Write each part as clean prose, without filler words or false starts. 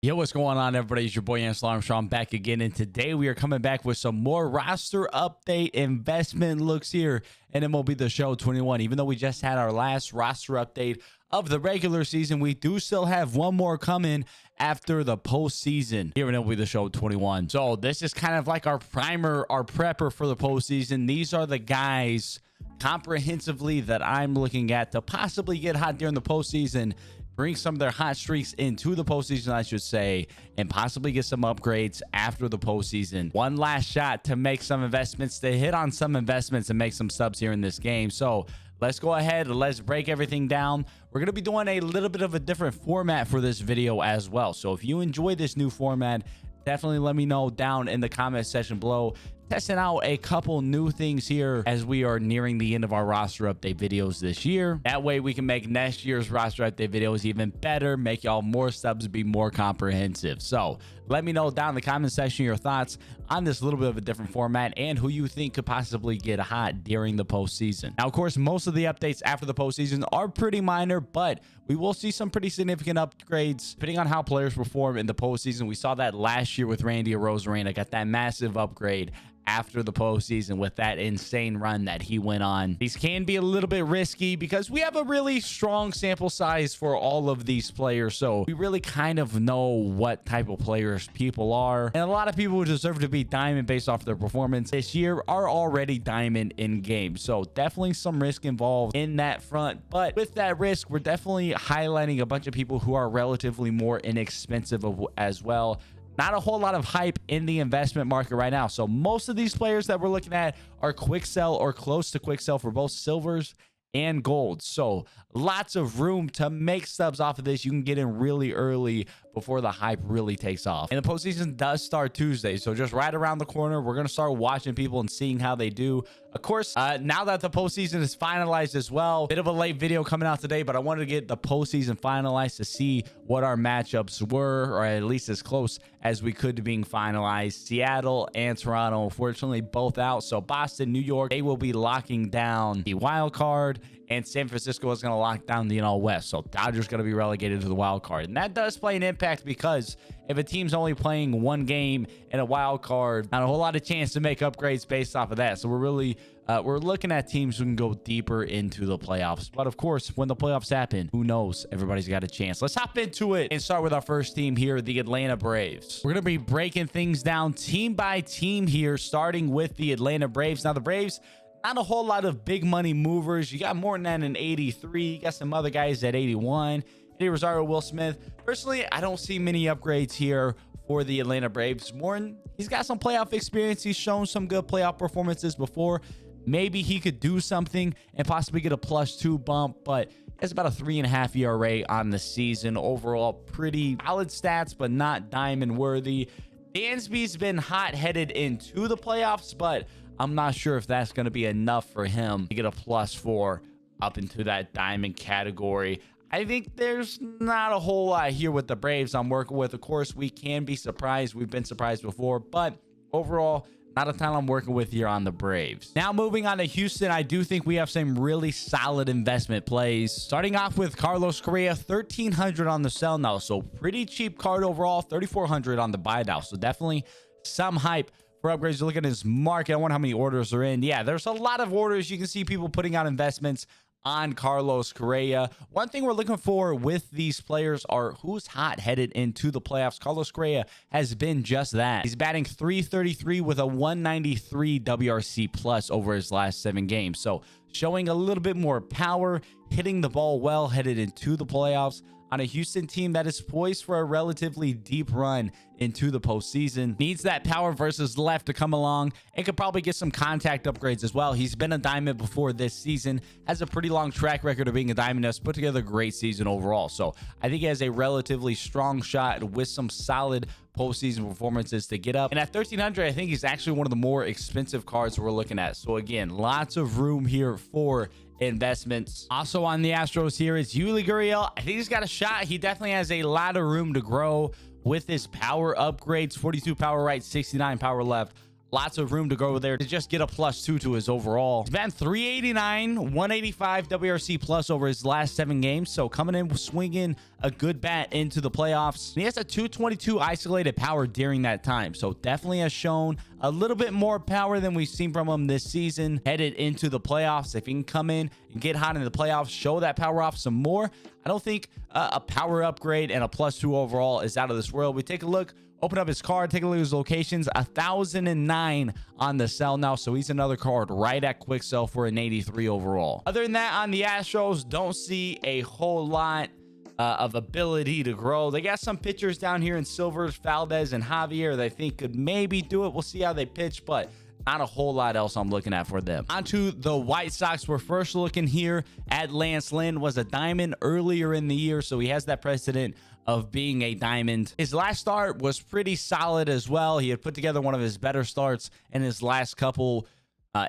Yo, what's going on, everybody? It's your boy Ance Armstrong back again, and today we are coming back with some more roster update investment looks here in MLB The Show 21. Even though we just had our last roster update of the regular season, we do still have one more coming after the postseason here in MLB The Show 21. So this is kind of like our primer, our prepper for the postseason. These are the guys comprehensively that I'm looking at to possibly get hot during the postseason, bring some of their hot streaks into the postseason, I should say, and possibly get some upgrades after the postseason. One last shot to make some investments, to hit on some investments and make some subs here in this game. So let's go ahead and let's break everything down. We're going to be doing a little bit of a different format for this video as well. So if you enjoy this new format, definitely let me know down in the comment section below. Testing out a couple new things here as we are nearing the end of our roster update videos this year. That way we can make next year's roster update videos even better, make y'all more subs, be more comprehensive. So let me know down in the comment section your thoughts on this little bit of a different format and who you think could possibly get hot during the postseason. Now, of course, most of the updates after the postseason are pretty minor, but we will see some pretty significant upgrades depending on how players perform in the postseason. We saw that last year with Randy Arozarena, got that massive upgrade after the postseason with that insane run that he went on. These can be a little bit risky because we have a really strong sample size for all of these players, so we really kind of know what type of players people are, and a lot of people who deserve to be diamond based off their performance this year are already diamond in game. So definitely some risk involved in that front, but with that risk, we're definitely highlighting a bunch of people who are relatively more inexpensive as well. Not a whole lot of hype in the investment market right now. So most of these players that we're looking at are quick sell or close to quick sell for both silvers and golds. So lots of room to make subs off of this. You can get in really early before the hype really takes off. And the postseason does start Tuesday, so just right around the corner, we're going to start watching people and seeing how they do. Of course, now that the postseason is finalized as well, bit of a late video coming out today, but I wanted to get the postseason finalized to see what our matchups were, or at least as close as we could to being finalized. Seattle and Toronto, unfortunately, both out. So Boston, New York, they will be locking down the wild card, and San Francisco is going to lock down the NL West. So Dodgers going to be relegated to the wild card. And that does play an impact because if a team's only playing one game in a wild card, not a whole lot of chance to make upgrades based off of that. So we're really we're looking at teams who can go deeper into the playoffs. But of course, when the playoffs happen, who knows? Everybody's got a chance. Let's hop into it and start with our first team here, the Atlanta Braves. We're going to be breaking things down team by team here, starting with the Atlanta Braves. Now, the Braves, not a whole lot of big money movers. You got more than that in 83. You got some other guys at 81. Eddie Rosario, Will Smith. Personally, I don't see many upgrades here for the Atlanta Braves. Morton, he's got some playoff experience. He's shown some good playoff performances before. Maybe he could do something and possibly get a +2 bump, but it's about a 3.5 ERA on the season. Overall, pretty solid stats, but not diamond worthy. Dansby's been hot headed into the playoffs, but I'm not sure if that's going to be enough for him to get a +4 up into that diamond category. I think there's not a whole lot here with the Braves I'm working with. Of course, we can be surprised. We've been surprised before, but overall, not a ton I'm working with here on the Braves. Now, moving on to Houston, I do think we have some really solid investment plays. Starting off with Carlos Correa, 1,300 on the sell now. So pretty cheap card overall, 3,400 on the buy now. So definitely some hype for upgrades. Look at his market. I wonder how many orders are in. Yeah, there's a lot of orders. You can see people putting out investments on Carlos Correa. One thing we're looking for with these players are who's hot headed into the playoffs. Carlos Correa has been just that. He's batting .333 with a 193 WRC plus over his last 7 games. So showing a little bit more power, hitting the ball well headed into the playoffs on a Houston team that is poised for a relatively deep run into the postseason. Needs that power versus left to come along and could probably get some contact upgrades as well. He's been a diamond before this season, has a pretty long track record of being a diamond, has put together a great season overall. So I think he has a relatively strong shot with some solid postseason performances to get up. And at 1,300, I think he's actually one of the more expensive cards we're looking at. So again, lots of room here for investments. Also on the Astros here is Julio Guriel. I think he's got a shot. He definitely has a lot of room to grow with his power upgrades. 42 power right, 69 power left. Lots of room to go there to just get a +2 to his overall. He's been 389, 185 WRC plus over his last 7 games. So coming in swinging a good bat into the playoffs. He has a 222 isolated power during that time. So definitely has shown a little bit more power than we've seen from him this season headed into the playoffs. If he can come in and get hot in the playoffs, show that power off some more, I don't think a power upgrade and a +2 overall is out of this world. We take a look. Open up his card, take a look at his locations. 1,009 on the sell now, so he's another card right at quick sell for an 83 overall. Other than that, on the Astros, don't see a whole lot of ability to grow. They got some pitchers down here in Silvers, Valdez, and Javier that I think could maybe do it. We'll see how they pitch, but not a whole lot else I'm looking at for them. Onto the White Sox. We're first looking here at Lance Lynn. Was a diamond earlier in the year, so he has that precedent of being a diamond. His last start was pretty solid as well. He had put together one of his better starts in his last couple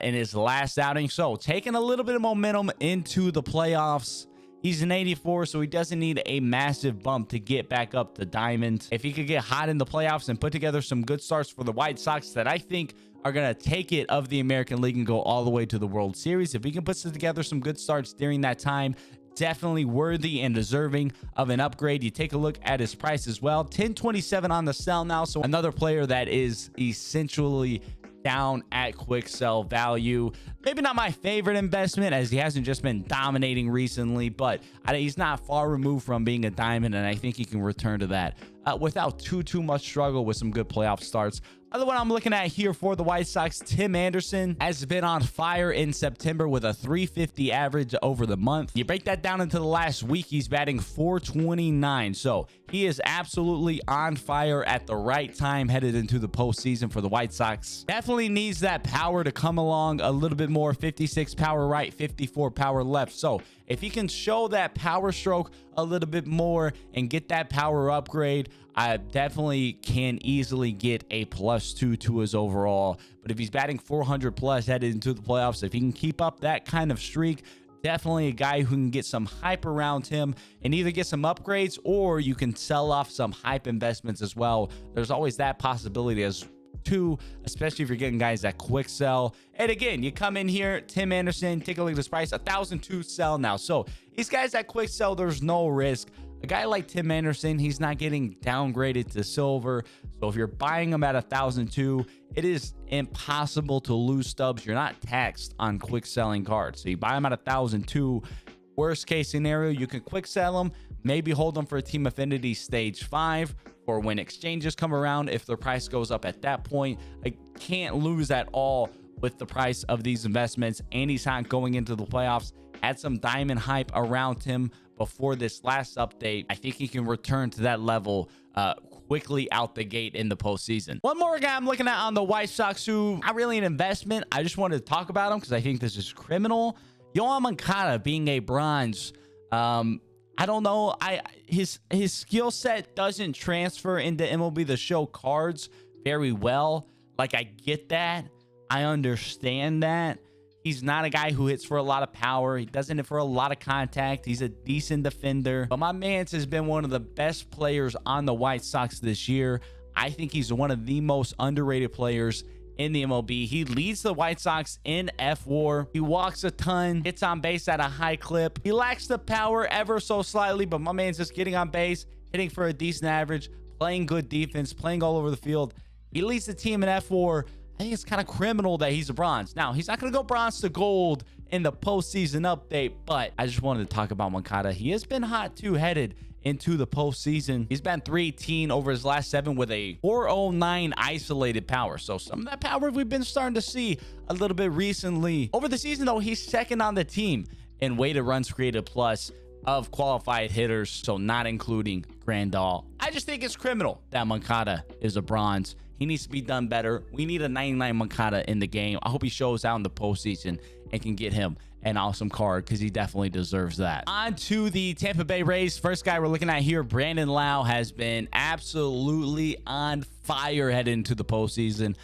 in his last outing. So taking a little bit of momentum into the playoffs. He's an 84, so he doesn't need a massive bump to get back up to diamond. If he could get hot in the playoffs and put together some good starts for the White Sox that I think are going to take it of the American League and go all the way to the World Series, if he can put together some good starts during that time, definitely worthy and deserving of an upgrade. You take a look at his price as well, 1027 on the sell now. So another player that is essentially down at quick sell value. Maybe not my favorite investment, as he hasn't just been dominating recently, but he's not far removed from being a diamond, and I think he can return to that without too much struggle with some good playoff starts. Other one I'm looking at here for the White Sox, Tim Anderson, has been on fire in September with a 350 average over the month. You break that down into the last week, he's batting 429. So he is absolutely on fire at the right time headed into the postseason for the White Sox. Definitely needs that power to come along a little bit more. 56 power right, 54 power left. So if he can show that power stroke a little bit more and get that power upgrade, I definitely can easily get a +2 to his overall. But if he's batting 400 plus headed into the playoffs, if he can keep up that kind of streak, definitely a guy who can get some hype around him and either get some upgrades, or you can sell off some hype investments as well. There's always that possibility as too, especially if you're getting guys that quick sell. And again, you come in here, Tim Anderson, take a look at this price, 1,002 sell now. So these guys that quick sell, there's no risk. A guy like Tim Anderson, he's not getting downgraded to silver. So if you're buying him at 1,002, it is impossible to lose stubs. You're not taxed on quick selling cards. So you buy him at 1,002. Worst case scenario, you can quick sell them, maybe hold them for a team affinity stage 5, or when exchanges come around, if the price goes up at that point. I can't lose at all with the price of these investments. And he's not going into the playoffs. Had some diamond hype around him before this last update. I think he can return to that level quickly out the gate in the postseason. One more guy I'm looking at on the White Sox who not really an investment. I just wanted to talk about him because I think this is criminal. Yoan Moncada being a bronze. I don't know. His skill set doesn't transfer into MLB The Show cards very well. Like, I get that. I understand that. He's not a guy who hits for a lot of power. He doesn't hit for a lot of contact. He's a decent defender. But my man has been one of the best players on the White Sox this year. I think he's one of the most underrated players in the MLB. He leads the White Sox in F-WAR. He walks a ton, hits on base at a high clip. He lacks the power ever so slightly, but my man's just getting on base, hitting for a decent average, playing good defense, playing all over the field. He leads the team in F-WAR. I think it's kind of criminal that he's a bronze. Now, he's not going to go bronze to gold in the postseason update, but I just wanted to talk about Moncada. He has been hot too headed into the postseason. He's been 318 over his last 7 with a 409 isolated power. So some of that power we've been starting to see a little bit recently. Over the season, though, he's second on the team in weighted runs created plus of qualified hitters, so not including Grandal. I just think it's criminal that Moncada is a bronze. He needs to be done better. We need a 99 Moncada in the game. I hope he shows out in the postseason and can get him an awesome card because he definitely deserves that. On to the Tampa Bay Rays. First guy we're looking at here, Brandon Lau, has been absolutely on fire heading into the postseason.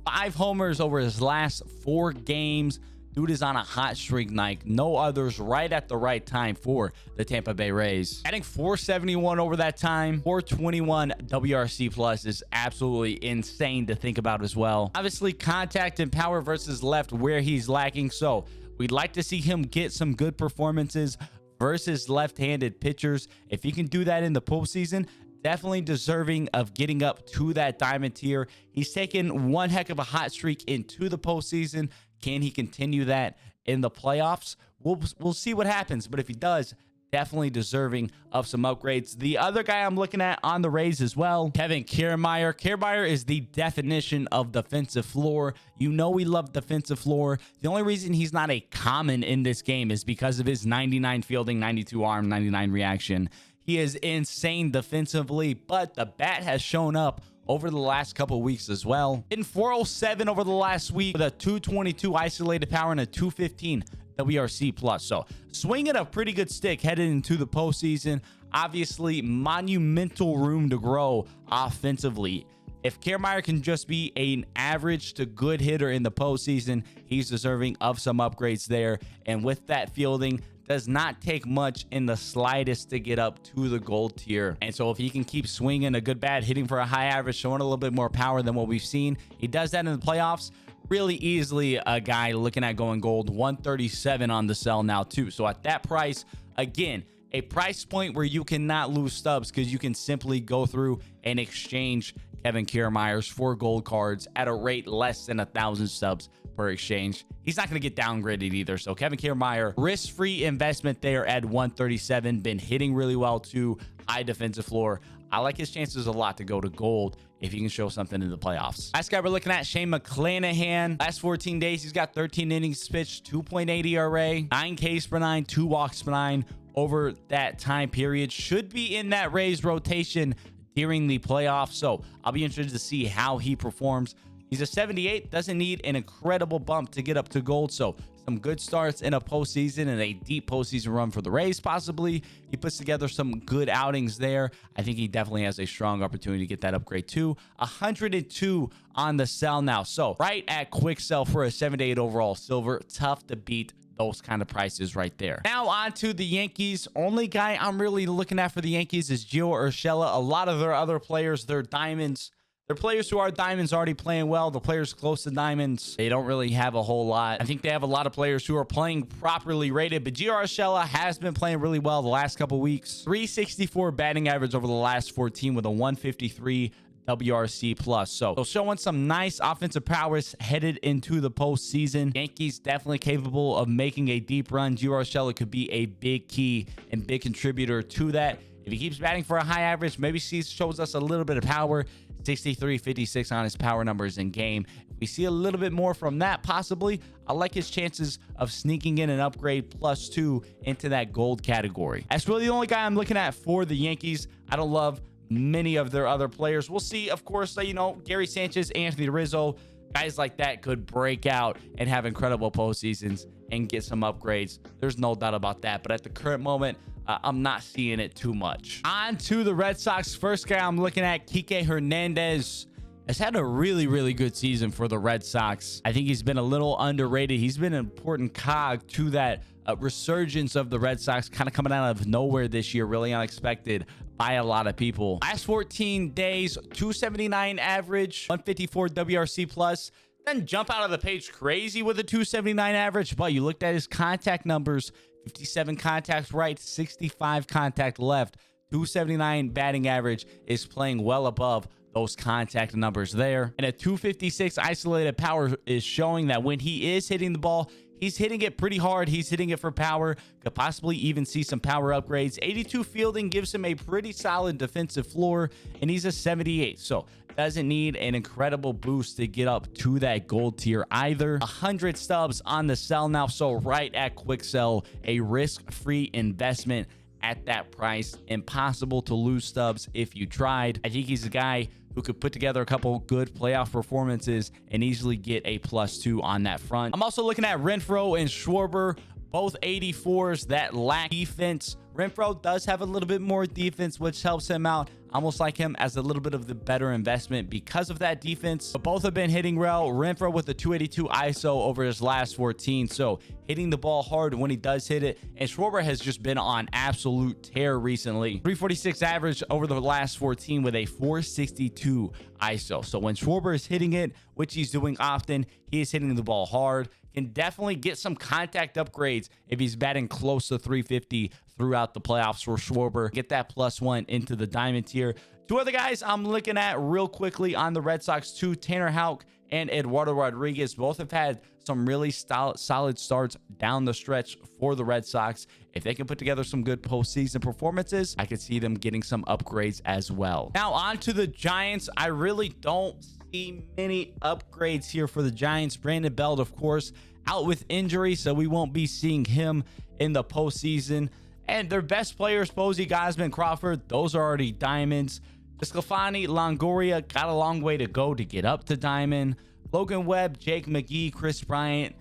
5 homers over his last 4 games. Dude is on a hot streak like no others, right at the right time for the Tampa Bay Rays. Adding 471 over that time, 421 WRC plus is absolutely insane to think about as well. Obviously, contact and power versus left where he's lacking, so we'd like to see him get some good performances versus left-handed pitchers. If he can do that in the postseason, definitely deserving of getting up to that diamond tier. He's taken one heck of a hot streak into the postseason. Can he continue that in the playoffs? We'll see what happens, but if he does, definitely deserving of some upgrades. The other guy I'm looking at on the Rays as well, Kevin Kiermaier. Kiermaier is the definition of defensive floor. You know we love defensive floor. The only reason he's not a common in this game is because of his 99 fielding, 92 arm, 99 reaction. He is insane defensively, but the bat has shown up over the last couple of weeks as well. In 407 over the last week with a 222 isolated power and a 215 WRC plus. So swinging a pretty good stick headed into the postseason. Obviously, monumental room to grow offensively. If Kiermaier can just be an average to good hitter in the postseason, he's deserving of some upgrades there. And with that fielding, does not take much in the slightest to get up to the gold tier. And so if he can keep swinging a good bat, hitting for a high average, showing a little bit more power than what we've seen, he does that in the playoffs, really easily a guy looking at going gold. 137 on the sell now too. So at that price, again, a price point where you cannot lose stubs because you can simply go through and exchange Kevin Kiermaier's for gold cards at a rate less than 1,000 stubs per exchange. He's not going to get downgraded either. So Kevin Kiermaier, risk-free investment there at 137. Been hitting really well too. High defensive floor. I like his chances a lot to go to gold if he can show something in the playoffs. Last guy we're looking at, Shane McClanahan. Last 14 days, he's got 13 innings pitched, 2.8 ERA, 9 Ks per 9, 2 walks per 9 over that time period. Should be in that Rays rotation during the playoffs. So I'll be interested to see how he performs. He's a 78, doesn't need an incredible bump to get up to gold. So some good starts in a postseason and a deep postseason run for the Rays, possibly. He puts together some good outings there. I think he definitely has a strong opportunity to get that upgrade too. 102 on the sell now. So right at quick sell for a 78 overall silver. Tough to beat those kind of prices right there. Now on to the Yankees. Only guy I'm really looking at for the Yankees is Julio Aureus. A lot of their other players, they're diamonds. They're players who are diamonds already playing well. The players close to diamonds, they don't really have a whole lot. I think they have a lot of players who are playing properly rated, but Julio Aureus has been playing really well the last couple weeks. 364 batting average over the last 14 with a 153 WRC plus. So showing some nice offensive prowess headed into the postseason. Yankees definitely capable of making a deep run. Julio Aureus could be a big key and big contributor to that. If he keeps batting for a high average, maybe shows us a little bit of power. 63, 56 on his power numbers in game. If we see a little bit more from that, possibly, I like his chances of sneaking in an upgrade +2 into that gold category. That's really the only guy I'm looking at for the Yankees. I don't love many of their other players. We'll see, of course, Gary Sanchez, Anthony Rizzo, guys like that could break out and have incredible postseasons and get some upgrades. There's no doubt about that. But at the current moment, I'm not seeing it too much. On to the Red Sox. First guy I'm looking at, Kike Hernandez, has had a really, really good season for the Red Sox. I think he's been a little underrated. He's been an important cog to that resurgence of the Red Sox, kind of coming out of nowhere this year, really unexpected by a lot of people. Last 14 days, 279 average, 154 WRC plus. Then jump out of the page crazy with a 279 average, but you looked at his contact numbers, 57 contacts right, 65 contact left, 279 batting average is playing well above those contact numbers there. And a 256 isolated power is showing that when he is hitting the ball, he's hitting it pretty hard. He's hitting it for power. Could possibly even see some power upgrades. 82 fielding gives him a pretty solid defensive floor, and he's a 78. So doesn't need an incredible boost to get up to that gold tier either. 100 stubs on the sell now. So right at quick sell, a risk-free investment at that price. Impossible to lose stubs if you tried. I think he's a guy who could put together a couple good playoff performances and easily get a +2 on that front. I'm also looking at Renfroe and Schwarber, both 84s that lack defense. Renfroe does have a little bit more defense, which helps him out. almost like him as a little bit of the better investment because of that defense. But both have been hitting well. Renfroe with a 282 ISO over his last 14. So hitting the ball hard when he does hit it. And Schwarber has just been on absolute tear recently. 346 average over the last 14 with a 462 ISO. So when Schwarber is hitting it, which he's doing often, he is hitting the ball hard. Can definitely get some contact upgrades if he's batting close to 350 throughout the playoffs for Schwarber. Get that +1 into the diamond tier. Two other guys I'm looking at real quickly on the Red Sox too, Tanner Houck and Eduardo Rodriguez. Both have had some really solid starts down the stretch for the Red Sox. If they can put together some good postseason performances, I could see them getting some upgrades as well. Now on to the Giants. I really don't see many upgrades here for the Giants. Brandon Belt, of course, out with injury, so we won't be seeing him in the postseason. And their best players, Posey, Gausman, Crawford, those are already diamonds. Sclafani, Longoria got a long way to go to get up to diamond. Logan Webb, Jake McGee, Chris Bryant,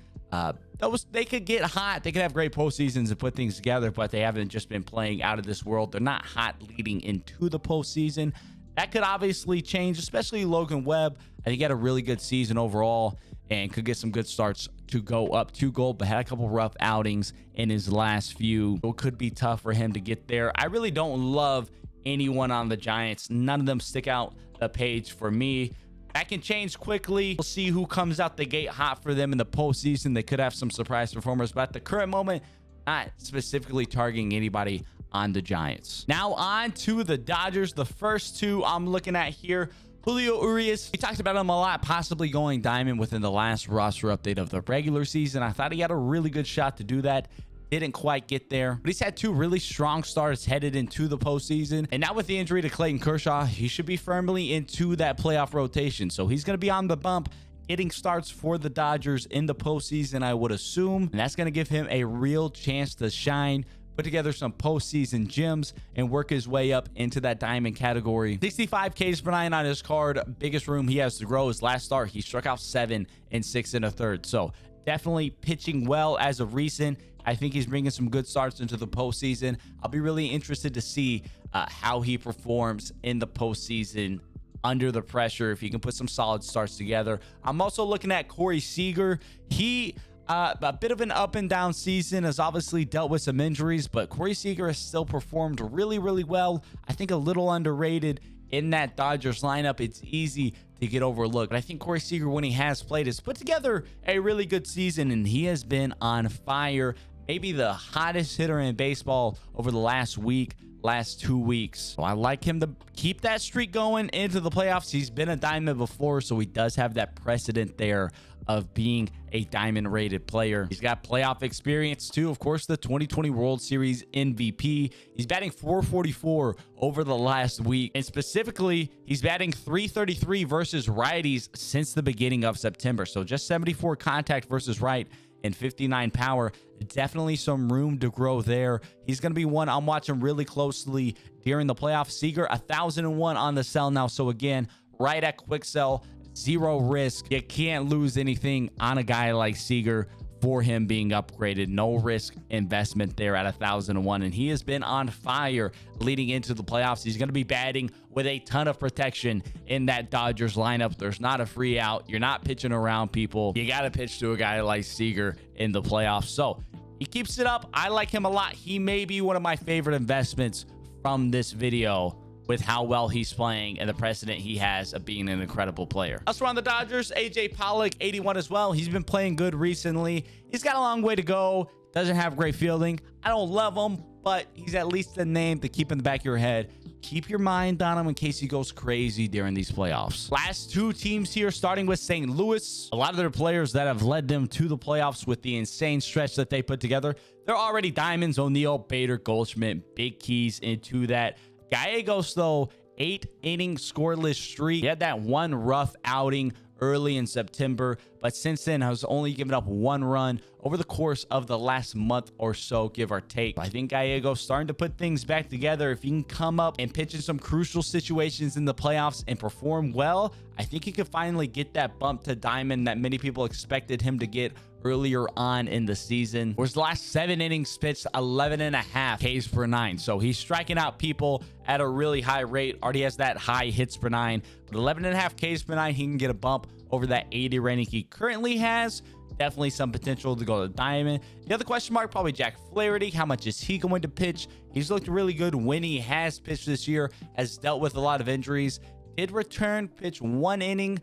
they could get hot. They could have great postseasons and put things together, but they haven't just been playing out of this world. They're not hot leading into the postseason. That could obviously change, especially Logan Webb. I think he had a really good season overall and could get some good starts to go up to gold, but had a couple rough outings in his last few. It could be tough for him to get there. I really don't love anyone on the Giants. None of them stick out the page for me. That can change quickly. We'll see who comes out the gate hot for them in the postseason. They could have some surprise performers, but at the current moment, not specifically targeting anybody on the Giants. Now on to the Dodgers. The first two I'm looking at here, Julio Aureus. We talked about him a lot, possibly going diamond within the last roster update of the regular season. I thought he had a really good shot to do that. Didn't quite get there, but he's had two really strong starts headed into the postseason. And now with the injury to Clayton Kershaw, he should be firmly into that playoff rotation. So he's going to be on the bump, getting starts for the Dodgers in the postseason, I would assume. And that's going to give him a real chance to shine, put together some postseason gems, and work his way up into that diamond category. 65 Ks per nine on his card. Biggest room he has to grow. His last start, he struck out 7 in 6 1/3. So definitely pitching well as of recent. I think he's bringing some good starts into the postseason. I'll be really interested to see how he performs in the postseason under the pressure, if he can put some solid starts together. I'm also looking at Corey Seager. He a bit of an up and down season, has obviously dealt with some injuries, but Corey Seager has still performed really, really well. I think a little underrated in that Dodgers lineup. It's easy to get overlooked. But I think Corey Seager, when he has played, has put together a really good season, and he has been on fire. Maybe the hottest hitter in baseball over the last 2 weeks. So I like him to keep that streak going into the playoffs. He's been a diamond before, so he does have that precedent there of being a diamond rated player. He's got playoff experience too. Of course, the 2020 World Series MVP. He's batting 444 over the last week. And specifically, he's batting 333 versus righties since the beginning of September. So just 74 contact versus right and 59 power. Definitely some room to grow there. He's going to be one I'm watching really closely during the playoffs. Seeger, 1,001 on the sell now. So again, right at quick sell, zero risk. You can't lose anything on a guy like Seeger for him being upgraded. No risk investment there at 1,001. And he has been on fire leading into the playoffs. He's going to be batting with a ton of protection in that Dodgers lineup. There's not a free out. You're not pitching around people. You got to pitch to a guy like Seeger in the playoffs. So he keeps it up. I like him a lot. He may be one of my favorite investments from this video, with how well he's playing and the precedent he has of being an incredible player. Elsewhere on the Dodgers, AJ Pollock, 81 as well. He's been playing good recently. He's got a long way to go. Doesn't have great fielding. I don't love him, but he's at least a name to keep in the back of your head. Keep your mind on him in case he goes crazy during these playoffs. Last two teams here, starting with St. Louis. A lot of their players that have led them to the playoffs with the insane stretch that they put together, they're already diamonds. O'Neill, Bader, Goldschmidt, big keys into that. Gallegos, though, 8-inning scoreless streak. He had that one rough outing early in September, but since then has only given up 1 run over the course of the last month or so, give or take. I think Gallegos starting to put things back together. If he can come up and pitch in some crucial situations in the playoffs and perform well, I think he could finally get that bump to diamond that many people expected him to get earlier on in the season. For his last 7 innings pitched, 11.5 Ks per 9. So he's striking out people at a really high rate. Already has that high hits per 9, but 11.5 Ks per 9, he can get a bump over that 80 rating he currently has. Definitely some potential to go to diamond. The other question mark, probably Jack Flaherty. How much is he going to pitch? He's looked really good when he has pitched this year, has dealt with a lot of injuries. Did return, pitch 1 inning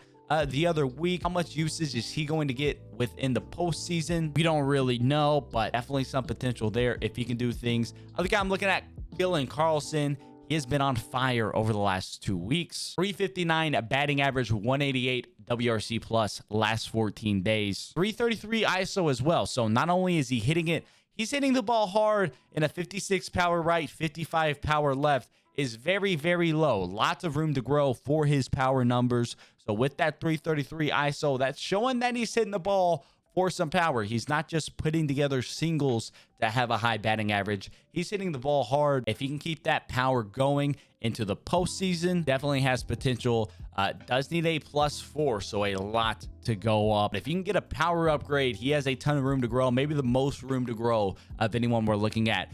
the other week. How much usage is he going to get within the postseason? We don't really know, but definitely some potential there if he can do things. Other guy I'm looking at, Dylan Carlson. He has been on fire over the last 2 weeks. 359 batting average, 188 WRC plus last 14 days. 333 ISO as well. So not only is he hitting it, he's hitting the ball hard in a 56 power right, 55 power left. Is very, very low. Lots of room to grow for his power numbers. So with that 333 ISO, that's showing that he's hitting the ball for some power. He's not just putting together singles to have a high batting average. He's hitting the ball hard. If he can keep that power going into the postseason, definitely has potential. Does need a +4, so a lot to go up. If you can get a power upgrade, he has a ton of room to grow, maybe the most room to grow of anyone we're looking at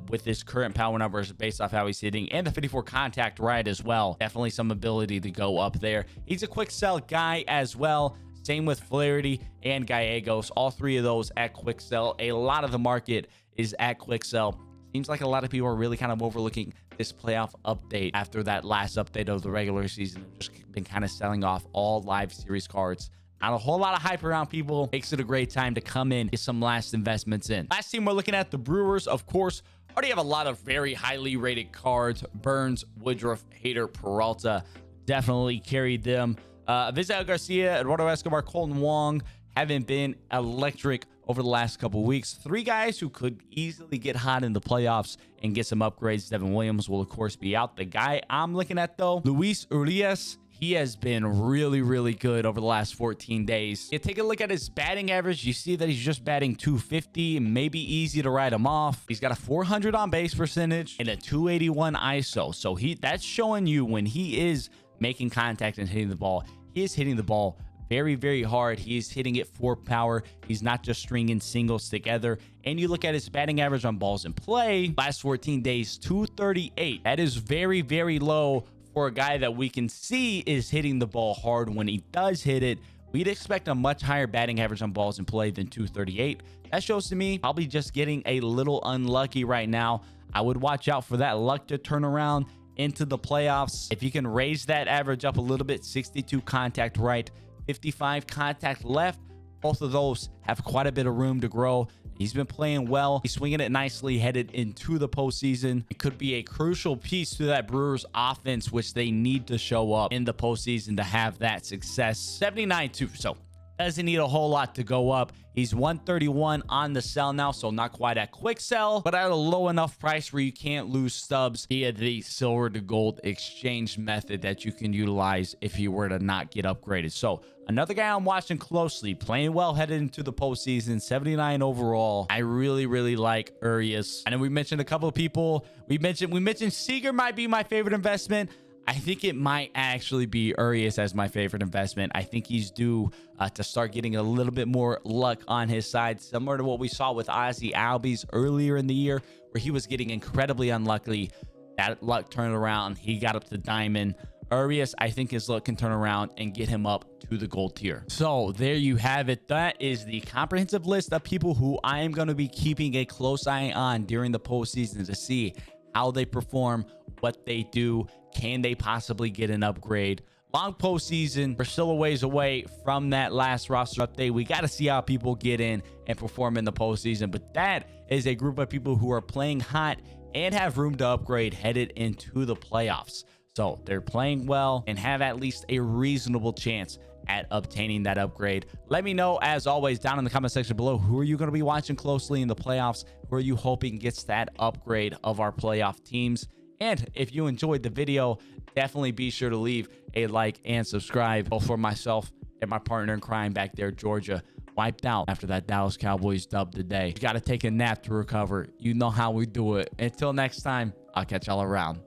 with his current power numbers based off how he's hitting, and the 54 contact right as well. Definitely some ability to go up there. He's a quick sell guy as well. Same with Flaherty and Gallegos. All 3 of those at quick sell. A lot of the market is at quick sell. Seems like a lot of people are really kind of overlooking this playoff update after that last update of the regular season. They've just been kind of selling off all live series cards. Not a whole lot of hype around people. Makes it a great time to come in, get some last investments in. Last team we're looking at, the Brewers, of course, already have a lot of very highly rated cards. Burns, Woodruff, Hader, Peralta definitely carried them. Vizal Garcia, Eduardo Escobar, Colton Wong haven't been electric over the last couple weeks. 3 guys who could easily get hot in the playoffs and get some upgrades. Devin Williams will, of course, be out. The guy I'm looking at, though, Julio Aureus, he has been really, really good over the last 14 days. You take a look at his batting average. You see that he's just batting 250. Maybe easy to write him off. He's got a 400 on base percentage and a 281 ISO. So that's showing you when he is making contact and hitting the ball, he is hitting the ball very, very hard. He is hitting it for power. He's not just stringing singles together. And you look at his batting average on balls in play, last 14 days, 238. That is very, very low for a guy that we can see is hitting the ball hard. When he does hit it, we'd expect a much higher batting average on balls in play than 238. That shows to me probably just getting a little unlucky right now. I would watch out for that luck to turn around into the playoffs. If you can raise that average up a little bit, 62 contact right, 55 contact left, both of those have quite a bit of room to grow. He's been playing well. He's swinging it nicely headed into the postseason. It could be a crucial piece to that Brewers offense, which they need to show up in the postseason to have that success. 79 too, so doesn't need a whole lot to go up. He's 131 on the sell now, so not quite at quick sell, but at a low enough price where you can't lose stubs via the silver to gold exchange method that you can utilize if you were to not get upgraded. So another guy I'm watching closely, playing well headed into the postseason, 79 overall. I really, really like Aureus. I know we mentioned a couple of people. We mentioned Seeger might be my favorite investment. I think it might actually be Aureus as my favorite investment. I think he's due to start getting a little bit more luck on his side, similar to what we saw with Ozzy Albies earlier in the year, where he was getting incredibly unlucky. That luck turned around. He got up to diamond. Aureus, I think his luck can turn around and get him up to the gold tier. So there you have it. That is the comprehensive list of people who I am going to be keeping a close eye on during the postseason to see how they perform, what they do. Can they possibly get an upgrade? Long postseason. We're still a ways away from that last roster update. We got to see how people get in and perform in the postseason. But that is a group of people who are playing hot and have room to upgrade headed into the playoffs. So they're playing well and have at least a reasonable chance at obtaining that upgrade. Let me know, as always, down in the comment section below, who are you going to be watching closely in the playoffs? Who are you hoping gets that upgrade of our playoff teams? And if you enjoyed the video, definitely be sure to leave a like and subscribe. Both for myself and my partner in crime back there, Georgia, wiped out after that Dallas Cowboys dub today. You got to take a nap to recover. You know how we do it. Until next time, I'll catch y'all around.